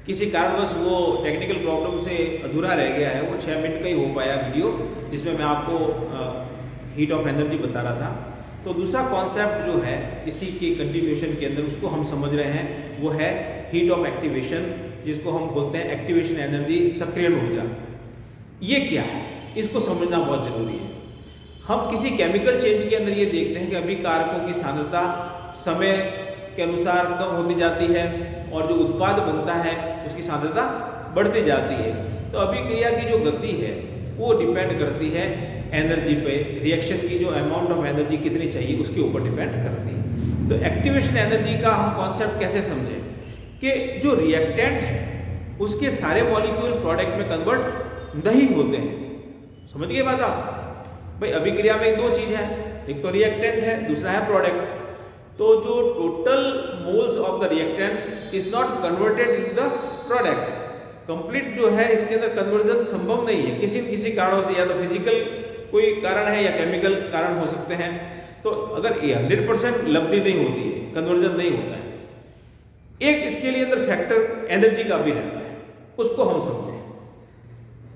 किसी कारणवश वो टेक्निकल प्रॉब्लम से अधूरा रह गया है, वो 6 मिनट का ही हो पाया वीडियो, जिसमें मैं आपको हीट ऑफ एनर्जी बता रहा था। तो दूसरा कॉन्सेप्ट जो है इसी के कंटिन्यूएशन के अंदर उसको हम समझ रहे हैं, वो है हीट ऑफ एक्टिवेशन, जिसको हम बोलते हैं एक्टिवेशन एनर्जी, सक्रियण ऊर्जा। ये क्या है, इसको समझना बहुत जरूरी है। हम किसी केमिकल चेंज के अंदर ये देखते हैं कि अभिकारकों की सांद्रता समय के अनुसार कम होती जाती है और जो उत्पाद बनता है उसकी सांद्रता बढ़ती जाती है। तो अभिक्रिया की जो गति है वो डिपेंड करती है एनर्जी पे, रिएक्शन की जो अमाउंट ऑफ एनर्जी कितनी चाहिए उसके ऊपर डिपेंड करती है। तो एक्टिवेशन एनर्जी का हम कॉन्सेप्ट कैसे समझें कि जो रिएक्टेंट है उसके सारे मॉलिक्यूल प्रोडक्ट में कन्वर्ट नहीं होते हैं। समझ गए बात आप? भाई अभिक्रिया में दो चीज़ है, एक तो रिएक्टेंट है, दूसरा है प्रोडक्ट। तो जो total moles of the reactant is not converted in the product, complete जो है इसके अंदर कन्वर्जन संभव नहीं है किसी न किसी कारणों से, या तो फिजिकल कोई कारण है या केमिकल कारण हो सकते हैं। तो अगर ये 100% लब्धि नहीं होती है, कन्वर्जन नहीं होता है, एक इसके लिए अंदर फैक्टर एनर्जी का भी रहता है, उसको हम समझें।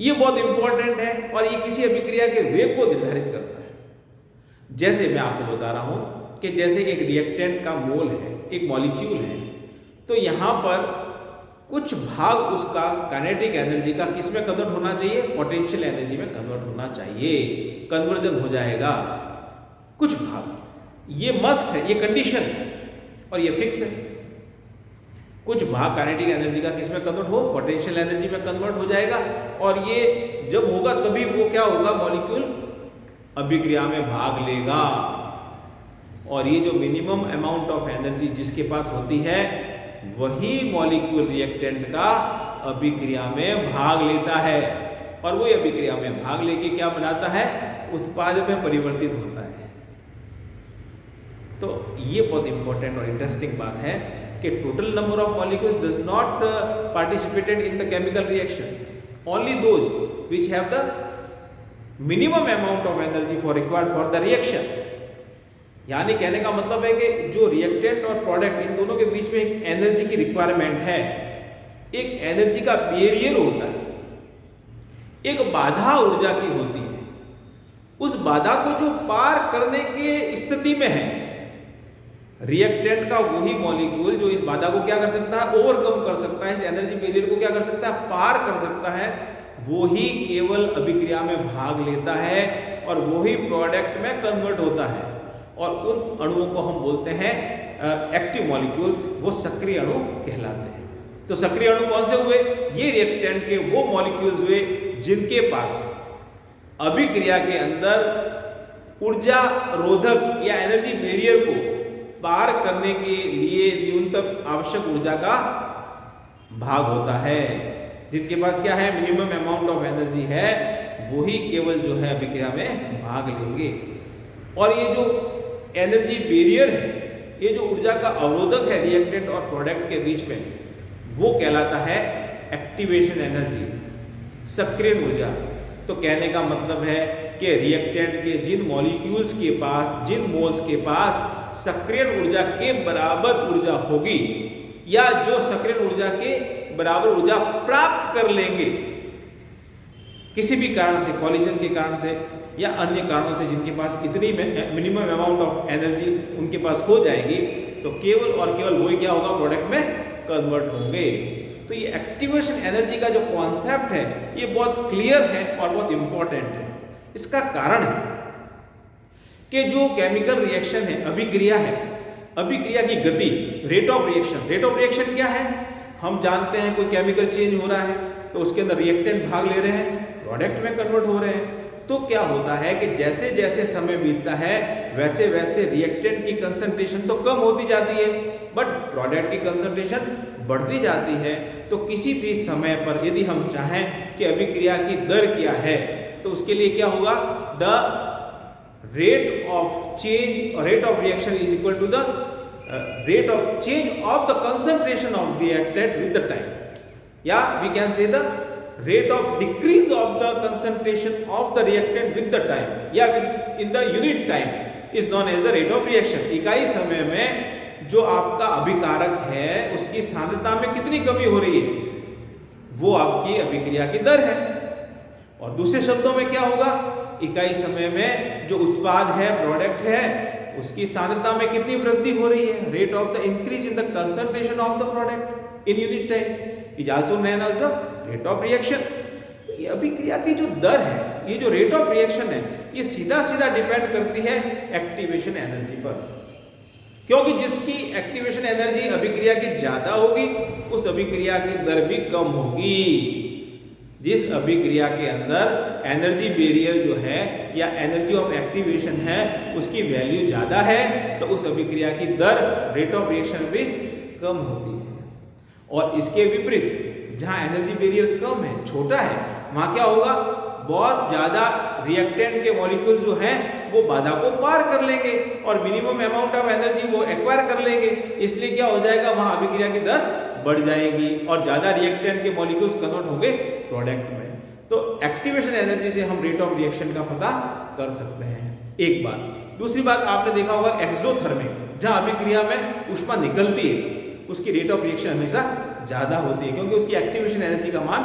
ये बहुत इंपॉर्टेंट है और ये किसी अभिक्रिया के वेग को निर्धारित करता है। जैसे मैं आपको बता रहा हूं कि जैसे एक रिएक्टेंट का मोल है, एक मॉलिक्यूल है, तो यहां पर कुछ भाग उसका काइनेटिक एनर्जी का किस में कन्वर्ट होना चाहिए, पोटेंशियल एनर्जी में कन्वर्ट होना चाहिए, कन्वर्जन हो जाएगा कुछ भाग। ये मस्ट है, ये कंडीशन है और ये फिक्स है। कुछ भाग काइनेटिक एनर्जी का किस में कन्वर्ट हो, पोटेंशियल एनर्जी में कन्वर्ट हो जाएगा। और ये जब होगा तभी वो क्या होगा, मॉलिक्यूल अभिक्रिया में भाग लेगा। और ये जो मिनिमम अमाउंट ऑफ एनर्जी जिसके पास होती है वही मॉलिक्यूल रिएक्टेंट का अभिक्रिया में भाग लेता है, और वही अभिक्रिया में भाग लेके क्या बनाता है, उत्पाद में परिवर्तित होता है। तो ये बहुत इंपॉर्टेंट और इंटरेस्टिंग बात है कि total number of molecules does not participated in the chemical reaction, only those which have the minimum amount of energy for required for the reaction. यानी कहने का मतलब है कि जो रिएक्टेंट और प्रोडक्ट इन दोनों के बीच में एक एनर्जी की रिक्वायरमेंट है, एक एनर्जी का बैरियर होता है, एक बाधा ऊर्जा की होती है। उस बाधा को जो पार करने के स्थिति में है रिएक्टेंट का वही मॉलिक्यूल जो इस बाधा को क्या कर सकता है, ओवरकम कर सकता है, इस एनर्जी बैरियर को क्या कर सकता है, पार कर सकता है, वो ही केवल अभिक्रिया में भाग लेता है और वही प्रोडक्ट में कन्वर्ट होता है। और उन अणुओं को हम बोलते हैं एक्टिव मॉलिक्यूल्स, वो सक्रिय अणु कहलाते हैं। तो सक्रिय अणु कौन से हुए, ये रिएक्टेंट के वो मॉलिक्यूल्स हुए जिनके पास अभिक्रिया के अंदर ऊर्जा रोधक या एनर्जी बैरियर को पार करने के लिए न्यूनतम आवश्यक ऊर्जा का भाग होता है। जिनके पास क्या है, मिनिमम अमाउंट ऑफ एनर्जी है, वही केवल जो है अभिक्रिया में भाग लेंगे। और ये जो एनर्जी बैरियर है, ये जो ऊर्जा का अवरोधक है रिएक्टेंट और प्रोडक्ट के बीच में, वो कहलाता है एक्टिवेशन एनर्जी, सक्रियण ऊर्जा। तो कहने का मतलब है कि रिएक्टेंट के जिन मॉलिक्यूल्स के पास, जिन मोल्स के पास सक्रियण ऊर्जा के बराबर ऊर्जा होगी, या जो सक्रियण ऊर्जा के बराबर ऊर्जा प्राप्त कर लेंगे किसी भी कारण से, कॉलिजन के कारण से या अन्य कारणों से, जिनके पास इतनी मिनिमम अमाउंट ऑफ एनर्जी उनके पास हो जाएगी, तो केवल और केवल वही क्या होगा, प्रोडक्ट में कन्वर्ट होंगे। तो ये एक्टिवेशन एनर्जी का जो कॉन्सेप्ट है ये बहुत क्लियर है और बहुत इंपॉर्टेंट है। इसका कारण है कि जो केमिकल रिएक्शन है, अभिक्रिया है, अभिक्रिया की गति, rate of reaction. Rate of reaction क्या है, हम जानते हैं कोई केमिकल चेंज हो रहा है तो उसके अंदर रिएक्टेंट भाग ले रहे हैं, प्रोडक्ट में कन्वर्ट हो रहे हैं। तो क्या होता है कि जैसे जैसे समय बीतता है वैसे वैसे रिएक्टेंट की कंसंट्रेशन तो कम होती जाती है, बट प्रोडक्ट की कंसंट्रेशन बढ़ती जाती है। तो किसी भी समय पर यदि हम चाहें कि अभिक्रिया की दर क्या है, तो उसके लिए क्या होगा, the rate of change, rate of reaction is equal to the rate of change of the concentration of reactant with the time, या we can say the rate of decrease of the concentration of the reactant with the time, या in the unit time is known as the rate of reaction। इकाई समय में जो आपका अभिकारक है उसकी सांद्रता में कितनी कमी हो रही है, वो आपकी अभिक्रिया की दर है। और दूसरे शब्दों में क्या होगा, इकाई समय में जो उत्पाद है, प्रोडक्ट है, उसकी सांद्रता में कितनी वृद्धि हो रही है, rate of the increase in the concentration of the product in unit time is also known as the rate of reaction. तो ये अभिक्रिया की जो दर है, ये जो रेट ऑफ रिएक्शन है, ये सीधा सीधा डिपेंड करती है एक्टिवेशन एनर्जी पर, क्योंकि जिसकी एक्टिवेशन एनर्जी अभिक्रिया की ज्यादा होगी उस अभिक्रिया की दर भी कम होगी। जिस अभिक्रिया के अंदर एनर्जी बैरियर जो है या एनर्जी ऑफ एक्टिवेशन है उसकी वैल्यू ज़्यादा है तो उस अभिक्रिया की दर, रेट ऑफ रिएक्शन भी कम होती है। और इसके विपरीत जहाँ एनर्जी बैरियर कम है, छोटा है, वहाँ क्या होगा, बहुत ज़्यादा रिएक्टेंट के मॉलिक्यूल्स जो हैं वो बाधा को पार कर लेंगे और मिनिमम अमाउंट ऑफ एनर्जी वो एक्वायर कर लेंगे। इसलिए क्या हो जाएगा, वहाँ अभिक्रिया की दर बढ़ जाएगी और ज़्यादा रिएक्टेंट के मॉलिक्यूल्स कन्वर्ट होंगे प्रोडक्ट में। तो एक्टिवेशन एनर्जी से हम रेट ऑफ रिएक्शन का पता कर सकते हैं, एक बात। दूसरी बात आपने देखा होगा एक्सोथर्मिक, जहाँ अभिक्रिया में ऊष्मा निकलती है उसकी रेट ऑफ रिएक्शन हमेशा ज़्यादा होती है क्योंकि उसकी एक्टिवेशन एनर्जी का मान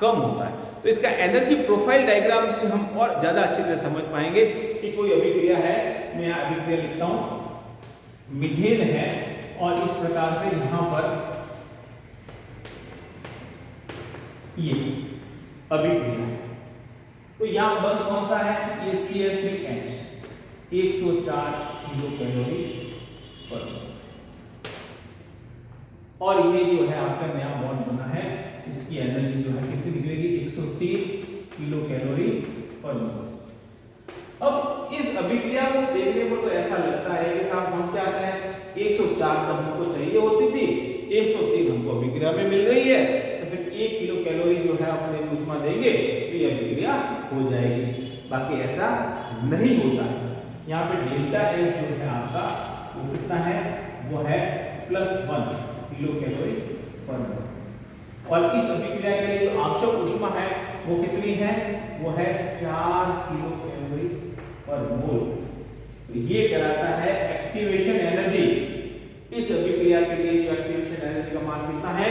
कम होता है। तो इसका एनर्जी प्रोफाइल डायग्राम से हम और ज़्यादा अच्छे से समझ पाएंगे कि कोई अभिक्रिया है, मैं यहाँ अभिक्रिया लिखता हूँ, मीथेन है और इस प्रकार से यहाँ पर ये अभिक्रिया है। तो यहाँ बल कौन सा है, ये CH3H 104 किलो कैलोरी पर, और ये जो है आपका नया बॉन्ड बना है, इसकी एनर्जी जो है कितनी निकलेगी, 103 किलो कैलोरी पर मोल। अब इस अभिक्रिया को देखने पर तो ऐसा लगता है कि साहब हम क्या करें, 104 तक हमको चाहिए होती थी, 103 हमको अभिक्रिया में मिल रही है, तो फिर 1 किलो कैलोरी जो है अपने ऊष्मा देंगे तो ये अभिक्रिया हो जाएगी। बाकी ऐसा नहीं होता है। यहाँ पे डेल्टा एस जो है आपका वो कितना है, वो है +1 किलो कैलोरी पर मोल। और इस अभिक्रिया के लिए जो आवश्यक ऊष्मा है वो कितनी है, वो है 4 किलो कैलोरी पर मोल। तो ये कहलाता है एक्टिवेशन एनर्जी। इस अभिक्रिया के लिए जो एक्टिवेशन एनर्जी का मान कितना है,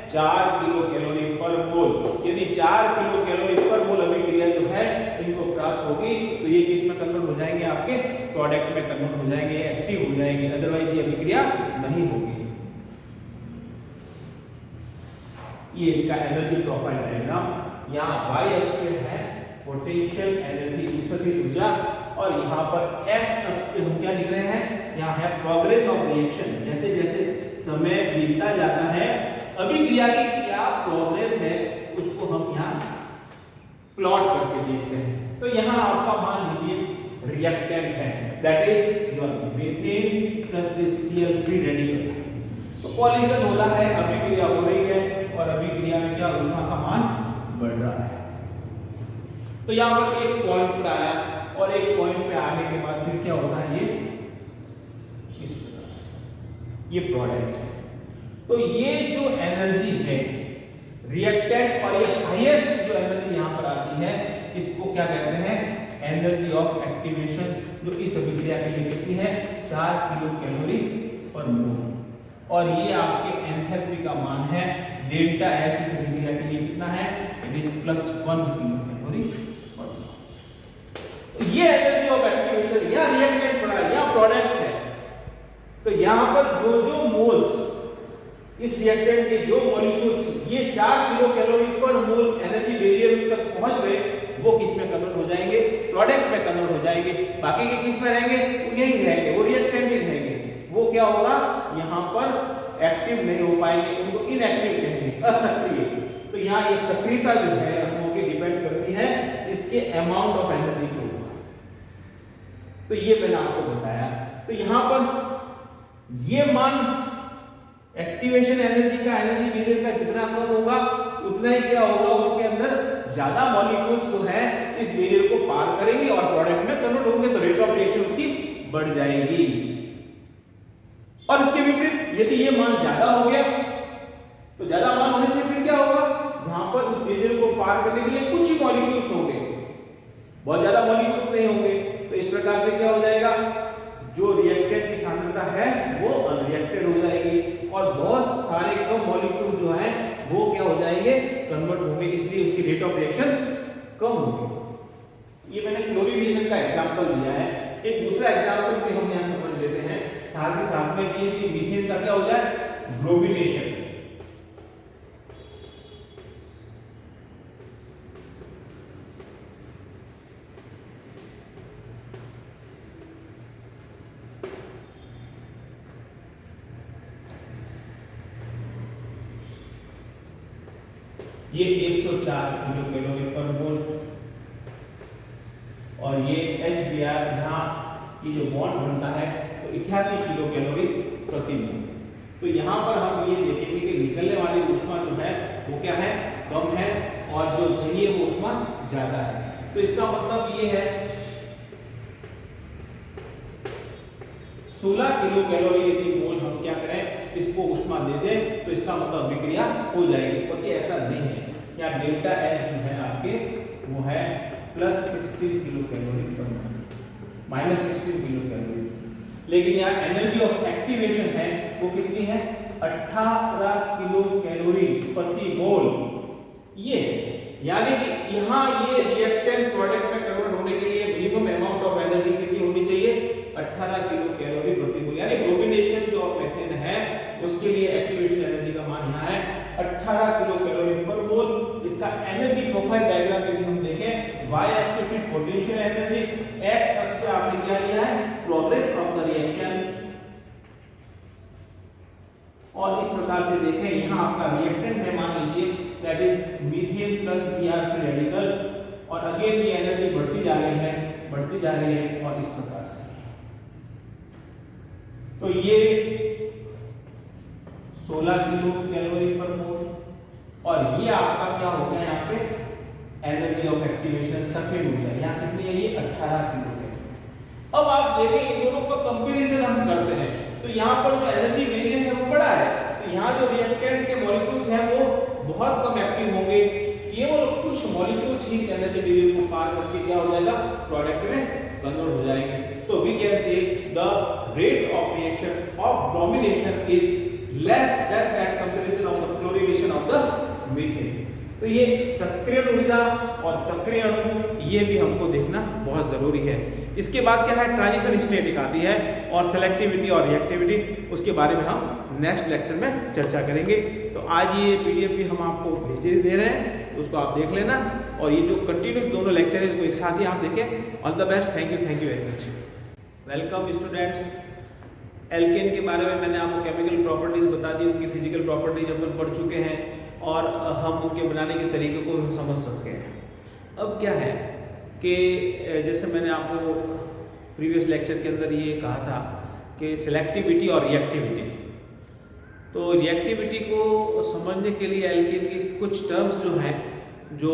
4 किलो कैलोरी पर मोल। यदि 4 किलो कैलोरी पर मोल अभिक्रिया जो है इनको प्राप्त होगी तो ये किस में कन्वर्ट हो जाएंगे, आपके प्रोडक्ट में कन्वर्ट हो जाएंगे, एक्टिव हो जाएंगे, अदरवाइज ये अभिक्रिया नहीं होगी। ये इसका एनर्जी प्रोफाइल डायग्राम। यहाँ y अक्ष पे है पोटेंशियल एनर्जी, स्थितिज ऊर्जा, और यहाँ पर x अक्ष पे हम क्या लिख रहे हैं, यहाँ है प्रोग्रेस ऑफ रिएक्शन। जैसे जैसे समय बीतता जाता है अभिक्रिया की क्या प्रोग्रेस है उसको हम यहाँ प्लॉट करके देखते हैं। तो यहाँ आपका मान लीजिए रिएक्टेंट है, that is your methane plus this Cl3 radical. तो कॉलिजन हो रहा है, अभिक्रिया हो रही है और अभिक्रिया में क्या ऊष्मा का मान बढ़ रहा है। तो यहाँ पर एक पॉइंट पर आया और एक पॉइंट पे आने के बाद फिर क्या होता है, ये इस प्रकार से ये प्रोडक्ट है। तो ये जो एनर्जी है रिएक्टेंट और ये हाईएस्ट जो एनर्जी यहाँ पर आती है इसको क्या कहते हैं, एनर्जी ऑफ एक्टिवेशन, जो इस अभिक्रिया के लिए कितनी है, 4 किलो कैलोरी पर मोल। और ये आपके एंथैल्पी का मान है, डेल्टा एच इस अभिक्रिया के लिए कितना है, इट इज +1 किलो कैलोरी पर मोल। तो ये एनर्जी ऑफ एक्टिवेशन या रिएक्टेंट पड़ा या प्रोडक्ट है। तो यहाँ पर जो जो मोल्स इस रिएक्टेंट के जो मॉलिक्यूल्स ये 4 किलो कैलोरी पर मोल एनर्जी बैरियर तक पहुंच गए वो किस में कन्वर्ट हो जाएंगे, प्रोडक्ट में कन्वर्ट हो जाएंगे। बाकी के किस में रहेंगे, यही रहेंगे, वो रिएक्टेंट ही रहेंगे। वो क्या होगा, यहाँ पर एक्टिव नहीं हो पाएंगे, उनको इनएक्टिव कहेंगे, असक्रिय। तो यहाँ ये सक्रियता जो है अणुओं की डिपेंड करती है इसके अमाउंट ऑफ एनर्जी के ऊपर। तो ये मैंने आपको बताया। तो यहाँ पर ये मान एक्टिवेशन एनर्जी का, एनर्जी बैरियर का जितना कम होगा उतना ही क्या होगा, उसके अंदर ज्यादा मॉलिक्यूल्स जो है इस बैरियर को पार करेंगे और प्रोडक्ट में कन्वर्ट होंगे, तो रेट ऑफ रिएक्शन उसकी बढ़ जाएगी। और इसके विपरीत यदि ये मान ज्यादा हो गया तो ज्यादा मान होने से फिर क्या होगा, यहां पर उस बैरियर को पार करने के लिए कुछ ही मॉलिक्यूल्स होंगे, बहुत ज्यादा मॉलिक्यूल्स नहीं होंगे। तो इस प्रकार से क्या हो जाएगा, जो रिएक्टेंट की सांद्रता है वो अनरिएक्टेड हो जाएगी और बहुत सारे कम मॉलिक्यूल जो हैं वो क्या हो जाएंगे, कन्वर्ट होंगे, इसलिए उसकी रेट ऑफ रिएक्शन कम होगी। ये मैंने क्लोरीनेशन का एग्जांपल दिया है। एक दूसरा एग्जांपल भी हम यहाँ समझ लेते हैं साथ ही साथ में कि मीथेन का क्या हो जाए, ब्रोमिनेशन। ये 104 किलो कैलोरी पर मोल और ये HBr यहाँ ये जो बॉन्ड बनता है तो 88 किलो कैलोरी प्रति मोल। तो यहाँ पर हम ये देखेंगे कि निकलने वाली ऊष्मा जो है वो क्या है, कम है, और जो चाहिए वो ऊष्मा ज्यादा है। तो इसका मतलब ये है 16 किलो कैलोरी यदि मोल हम क्या करें, इसको ऊष्मा दे दें तो इसका मतलब विक्रिया हो जाएगी, क्योंकि ऐसा नहीं है। यहाँ डेल्टा H जो है आपके वो है +16 किलो कैलोरी पर मोल, -16 किलो कैलोरी। लेकिन यहाँ एनर्जी ऑफ एक्टिवेशन है वो कितनी है, 18 किलो कैलोरी प्रति मोल। ये यानी कि यहाँ ये रिएक्टेंट प्रोडक्ट में कन्वर्ट होने के लिए मिनिमम अमाउंट ऑफ एनर्जी कितनी होनी चाहिए, 18 किलो कैलोरी प्रति मोल। यानी ब्रोमिनेशन जो मीथेन है उसके लिए एक्टिवेशन एनर्जी का मान यहाँ है 18 किलो कैलोरी पर मोल। इसका एनर्जी प्रोफाइल डायग्राम यदि हम देखें, y एक्स पे फिर पोटेंशियल एनर्जी, x अक्ष पे आपने क्या लिया है, प्रोग्रेस ऑफ द रिएक्शन। और इस प्रकार से देखें, यहाँ आपका रिएक्टेंट है मान लीजिए that is methane plus Br free radical, और अगेन ये एनर्जी बढ़ती जा रही है, बढ़ती जा रही है, और इस प्रकार से। तो ये 16 किलो कैलोरी पर मोल, और ये आपका क्या हो गया यहाँ पे एनर्जी ऑफ एक्टिवेशन सफेद ऊर्जा, यहाँ कितनी है, ये 18 किलो है। अब आप देखें इन दोनों का कंपैरिजन हम करते हैं तो यहाँ पर जो एनर्जी वेरिएंस है वो बड़ा है, तो यहाँ जो रिएक्टेंट के मॉलिक्यूल्स हैं वो बहुत कम एक्टिव होंगे, केवल कुछ मॉलिक्यूल्स ही इस एनर्जी वेरिएंस को पार करके क्या हो जाएगा, प्रोडक्ट में कन्वर्ट हो जाएंगे। तो we can say the rate of reaction of bromination is less than that comparison of the chlorination of the methane. तो ये सक्रिय ऊर्जा और सक्रिय अणु ये भी हमको देखना बहुत जरूरी है। इसके बाद क्या है, ट्रांजिशन स्टेट एक आती है, और सेलेक्टिविटी और रिएक्टिविटी, उसके बारे में हम नेक्स्ट लेक्चर में चर्चा करेंगे। तो आज ये पीडीएफ भी हम आपको भेज दे रहे हैं, तो उसको आप देख लेना, और ये जो कंटिन्यूस दोनों लेक्चर है इसको एक साथ ही आप देखें। All the best, thank you very much. Welcome students. Alkane के बारे में मैंने आपको केमिकल प्रॉपर्टीज बता दी, उनकी फिजिकल प्रॉपर्टीज अपन पढ़ चुके हैं, और हम उनके बनाने के तरीके को हम समझ सकते हैं। अब क्या है कि जैसे मैंने आपको प्रीवियस लेक्चर के अंदर ये कहा था कि सिलेक्टिविटी और रिएक्टिविटी, तो रिएक्टिविटी को समझने के लिए एल्केन की कुछ टर्म्स जो हैं जो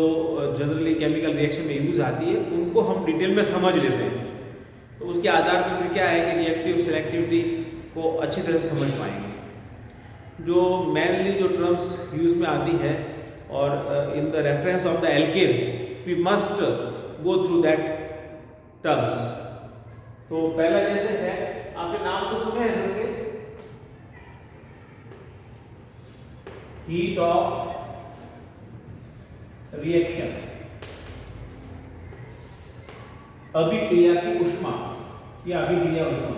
जनरली केमिकल रिएक्शन में यूज आती है उनको हम डिटेल में समझ लेते हैं। तो उसके आधार पर फिर क्या है कि रिएक्टिव सिलेक्टिविटी को अच्छी तरह से समझ पाएंगे। जो मेनली जो टर्म्स यूज में आती है, और in the reference of the alkane we must go through that terms. तो पहला जैसे है, आपने नाम तो सुने हैं सबके, हीट ऑफ रिएक्शन, अभिक्रिया की ऊष्मा या अभिक्रिया ऊष्मा।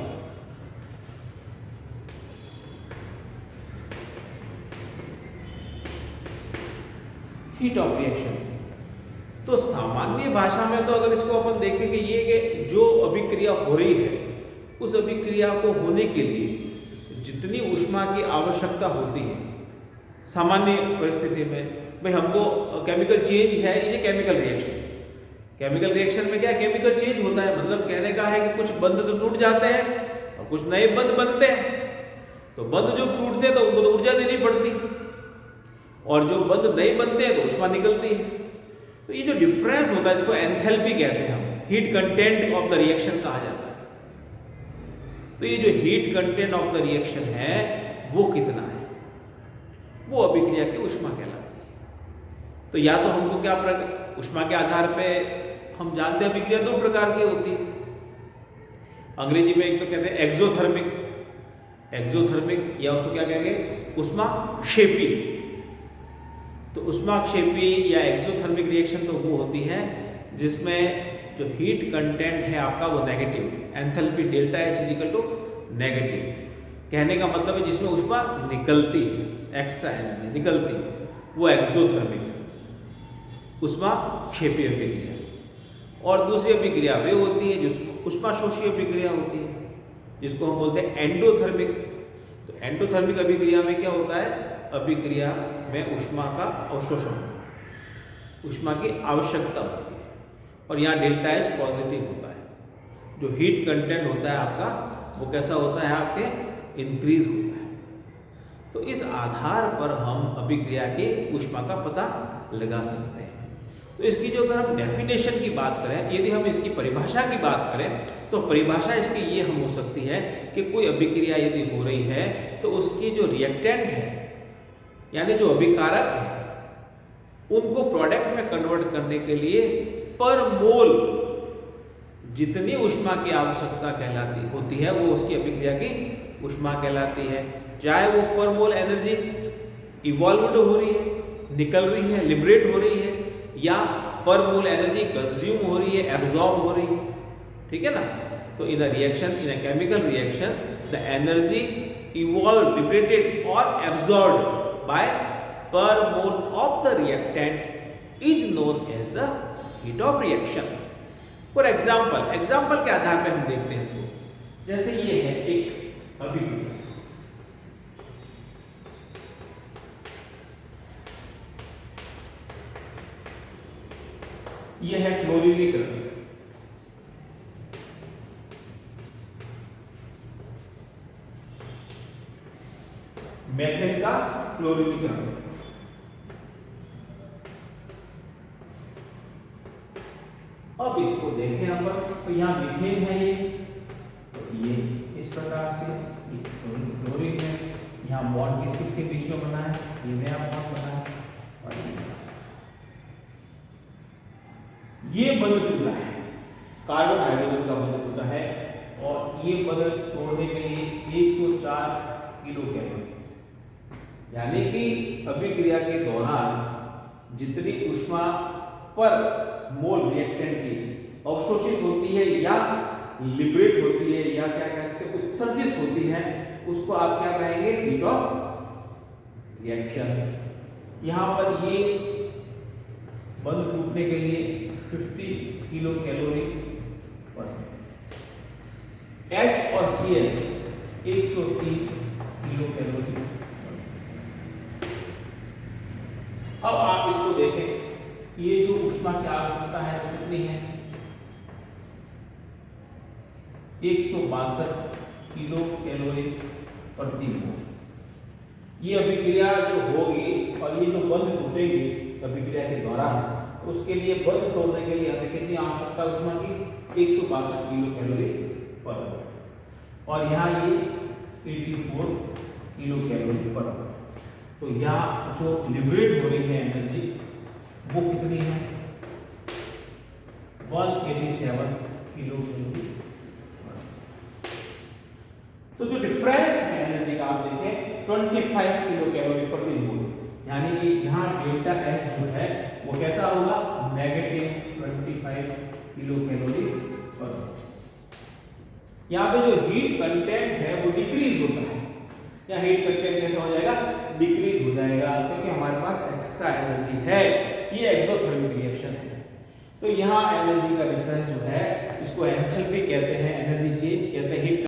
हीट ऑफ रिएक्शन, तो सामान्य भाषा में तो अगर इसको अपन देखेंगे ये कि जो अभिक्रिया हो रही है उस अभिक्रिया को होने के लिए जितनी ऊष्मा की आवश्यकता होती है सामान्य परिस्थिति में, भाई हमको केमिकल चेंज है, ये केमिकल रिएक्शन, केमिकल रिएक्शन में क्या केमिकल चेंज होता है, मतलब कहने का है कि कुछ बंध तो टूट जाते हैं और कुछ नए बंध बनते हैं। तो बंध जो टूटते हैं तो उनको तो ऊर्जा देनी पड़ती, और जो बंध नहीं बनते हैं तो ऊष्मा निकलती है। तो ये जो डिफरेंस होता है इसको एंथैल्पी कहते हैं हम, heat content of the reaction कहा जाता है। तो ये जो heat content of the reaction है वो कितना है, वो अभिक्रिया की ऊष्मा कहलाती है। तो या तो हमको क्या ऊष्मा के आधार पे हम जानते हैं अभिक्रिया दो प्रकार की होती है। अंग्रेजी में एक तो कहते हैं एक्सोथर्मिक, एक्सोथर्मिक या उसको क्या कहेंगे ऊष्मा क्षेपी, तो ऊष्माक्षेपी या एक्सोथर्मिक रिएक्शन तो वो होती है जिसमें जो हीट कंटेंट है आपका वो negative, enthalpy delta H is equal to negative. कहने का मतलब है जिसमें ऊष्मा निकलती है, एक्स्ट्रा एनर्जी निकलती है, वो एक्सोथर्मिक ऊष्माक्षेपी अभिक्रिया। और दूसरी अभिक्रिया वे होती है जिसको ऊष्माशोषी अभिक्रिया होती है, जिसको हम बोलते हैं एंडोथर्मिक। तो एंडोथर्मिक अभिक्रिया में क्या होता है, अभिक्रिया में ऊष्मा का अवशोषण, ऊष्मा की आवश्यकता होती है, और यहाँ डेल्टा एच पॉजिटिव होता है। जो हीट कंटेंट होता है आपका वो कैसा होता है, आपके इंक्रीज होता है। तो इस आधार पर हम अभिक्रिया की ऊष्मा का पता लगा सकते हैं। तो इसकी जो अगर हम डेफिनेशन की बात करें, यदि हम इसकी परिभाषा की बात करें तो परिभाषा इसकी ये हम हो सकती है कि कोई अभिक्रिया यदि हो रही है तो उसकी जो रिएक्टेंट है यानी जो अभिकारक है उनको प्रोडक्ट में कन्वर्ट करने के लिए पर मोल जितनी ऊष्मा की आवश्यकता कहलाती होती है वो उसकी अभिक्रिया की ऊष्मा कहलाती है। चाहे वो पर मोल एनर्जी इवॉल्व्ड हो रही है, निकल रही है, लिबरेट हो रही है, या पर मोल एनर्जी कंज्यूम हो रही है, एब्जॉर्ब हो रही है। ठीक है ना। तो in a reaction, in a chemical reaction, the energy evolve, liberated और absorbed by per mole of the reactant is known as the heat of reaction. For example के आधार पर हम देखते हैं इसको। जैसे ये है एक अभिक्रिया, यह है क्लोरीनीकरण। मेथेन का क्लोरीनीकरण। अब इसको देखें अपन, तो यहाँ मीथेन है ये, तो ये इस प्रकार से क्लोरीन है। यहाँ बॉन्ड किस किस के बीच में बना है, ये नया बॉन्ड बना है, और ये बंध टूटा है, कार्बन हाइड्रोजन का बंध टूटा है, और ये बंध तोड़ने के लिए 104 किलो कैलोरी, यानी कि अभिक्रिया के दौरान जितनी ऊष्मा पर मोल रिएक्टेंट की अवशोषित होती है या लिबरेट होती है या क्या कह सकते हैं उत्सर्जित होती है, उसको आप क्या कहेंगे, हीट ऑफ रिएक्शन। यहाँ पर ये बंध टूटने के लिए 50 किलो कैलोरी पर H और Cl 103 किलो कैलोरी। अब आप इसको देखें, ये जो ऊष्मा की आवश्यकता है वो कितनी है, 162 किलो कैलोरी प्रति मोल। ये अभिक्रिया जो होगी और ये जो बंध टूटेंगे अभिक्रिया के दौरान, उसके लिए बंध तोड़ने के लिए हमें कितनी आवश्यकता ऊष्मा की, 162 किलो कैलोरी पर मोल, और यहाँ ये 84 किलो कैलोरी पर मोल। तो यहाँ जो लिबरेट हो रही है एनर्जी वो कितनी है, 187 किलो कैलोरी। तो जो डिफरेंस है एनर्जी का आप देखें 25 किलो कैलोरी प्रति मोल, यानी कि यहाँ डेल्टा एच जो है वो कैसा होगा, नेगेटिव 25 किलो कैलोरी पर मोल। यहाँ पे जो हीट कंटेंट है वो डिक्रीज होता है, या हीट कंटेंट कैसा हो जाएगा, डिक्रीज हो जाएगा, क्योंकि हमारे पास एक्स्ट्रा एनर्जी है, ये एक्सोथर्मिक रिएक्शन है। तो यहाँ एनर्जी का डिफरेंस जो है इसको एंथैल्पी